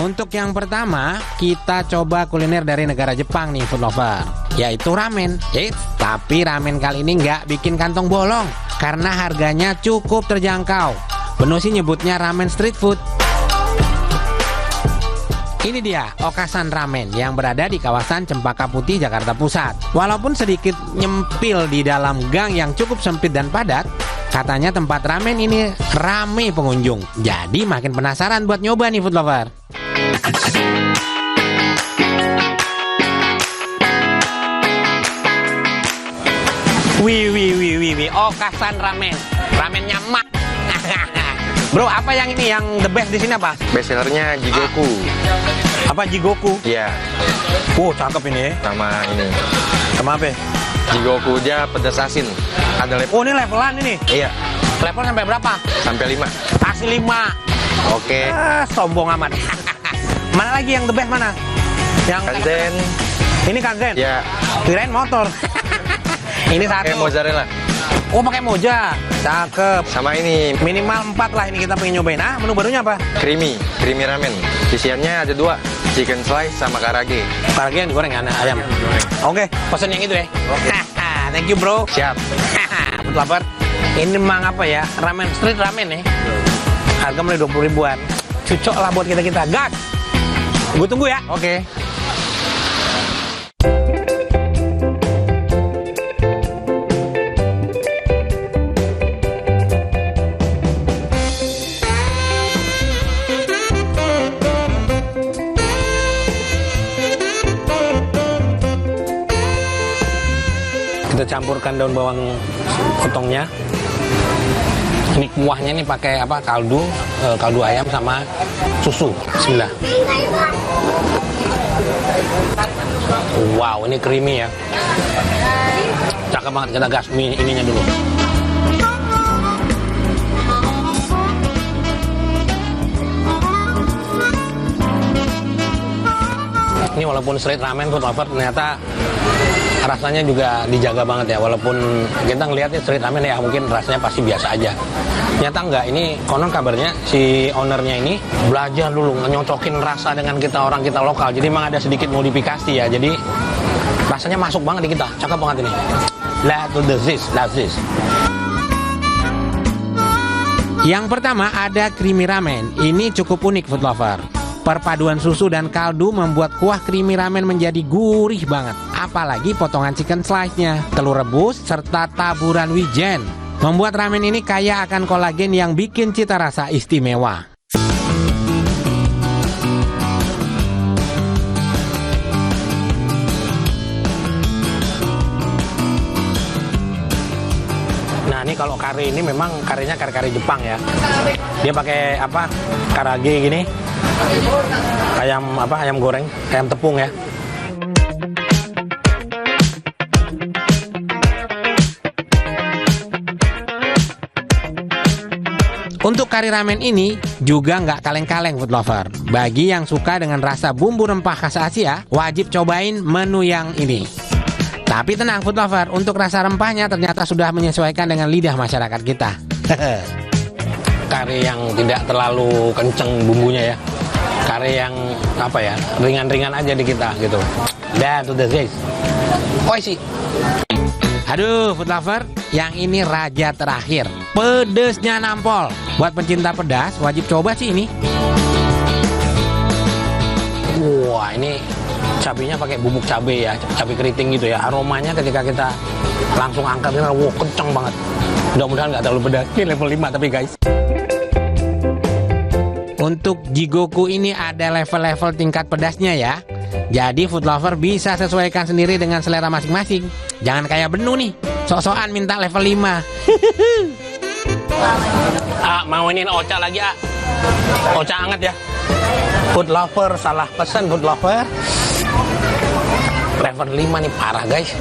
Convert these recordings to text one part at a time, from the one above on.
Untuk yang pertama, kita coba kuliner dari negara Jepang nih, food lover, yaitu ramen. Tapi ramen kali ini nggak bikin kantong bolong, karena harganya cukup terjangkau. Penuh sih nyebutnya ramen street food. Ini dia Okasan Ramen yang berada di kawasan Cempaka Putih, Jakarta Pusat. Walaupun sedikit nyempil di dalam gang yang cukup sempit dan padat, katanya tempat ramen ini rame pengunjung. Jadi makin penasaran buat nyoba nih, food lover. Wih, Okasan Ramen. Ramennya mak. Bro, apa yang ini yang the best di sini apa? Bestsellernya Jigoku. Apa Jigoku? Iya. Cakep ini. Sama ini. Sama apa? Jigoku aja pedas asin. Ada level. Ini levelan ini. Iya. Level sampai berapa? Sampai 5. Kasih 5. Oke. Sombong amat. Mana lagi yang the best mana? Yang Kanzen. Ini kanzen. Ya. Kirain motor. Ini satu. Pakai mozzarella. Oh, pakai moja. Cakep. Sama ini Minimal 4 lah ini kita pengen nyobain. Menu barunya apa? creamy ramen. Isiannya ada 2, chicken slice sama karage. Karage yang digoreng ayam. Oke, pesen yang itu ya. Thank you, bro. Siap. Food lover. Ini memang apa ya? Ramen street ramen ya. Harga mulai 20 ribuan. Cocok lah buat kita gas. Gue tunggu ya. Oke. Kita campurkan daun bawang potongnya. Ini kuahnya nih pakai apa? Kaldu ayam sama susu. Bismillah. Wow, ini creamy ya. Cakep banget, kita gas ininya dulu. Ini walaupun street ramen, food lover, ternyata rasanya juga dijaga banget ya. Walaupun kita ngelihatnya street ramen ya mungkin rasanya pasti biasa aja. Ternyata enggak, ini konon kabarnya si ownernya ini belajar dulu nyocokin rasa dengan orang kita lokal. Jadi memang ada sedikit modifikasi ya. Jadi rasanya masuk banget di kita. Cakep banget ini. Love this. Yang pertama ada creamy ramen. Ini cukup unik, food lover. Perpaduan susu dan kaldu membuat kuah creamy ramen menjadi gurih banget. Apalagi potongan chicken slice-nya, telur rebus, serta taburan wijen. Membuat ramen ini kaya akan kolagen yang bikin cita rasa istimewa. Nah, ini kalau kari ini memang karinya kari Jepang ya. Dia pakai apa? Karage gini. Ayam goreng, ayam tepung ya. Untuk kari ramen ini juga nggak kaleng-kaleng, food lover. Bagi yang suka dengan rasa bumbu rempah khas Asia, wajib cobain menu yang ini. Tapi tenang, food lover, untuk rasa rempahnya ternyata sudah menyesuaikan dengan lidah masyarakat kita. Kari yang tidak terlalu kenceng bumbunya ya. Kari yang apa ya, ringan-ringan aja di kita gitu. Dan to the guys. Sih. Aduh, food lover, yang ini raja terakhir. Pedesnya nampol. Buat pencinta pedas wajib coba sih ini. Wah, ini cabenya pakai bubuk cabai ya, cabai keriting gitu ya. Aromanya ketika kita langsung angkat ini, wow, kenceng banget. Mudah-mudahan nggak terlalu pedas. Ini level 5 tapi guys. Untuk Jigoku ini ada level-level tingkat pedasnya ya. Jadi food lover bisa sesuaikan sendiri dengan selera masing-masing. Jangan kayak Benu nih, sok-sokan minta level 5. Mau ini oca lagi Oca anget ya. Food lover salah pesan, food lover. Level 5 nih parah guys.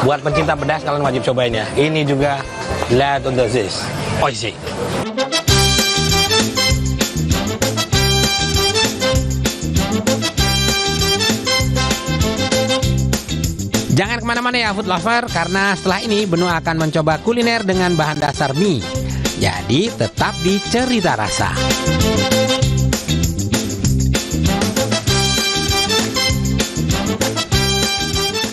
Buat pencinta pedas kalian wajib cobain ya. Ini juga lihat untuk this. Sih. Jangan kemana-mana ya food lover, karena setelah ini Benu akan mencoba kuliner dengan bahan dasar mie. Jadi tetap di Cerita Rasa.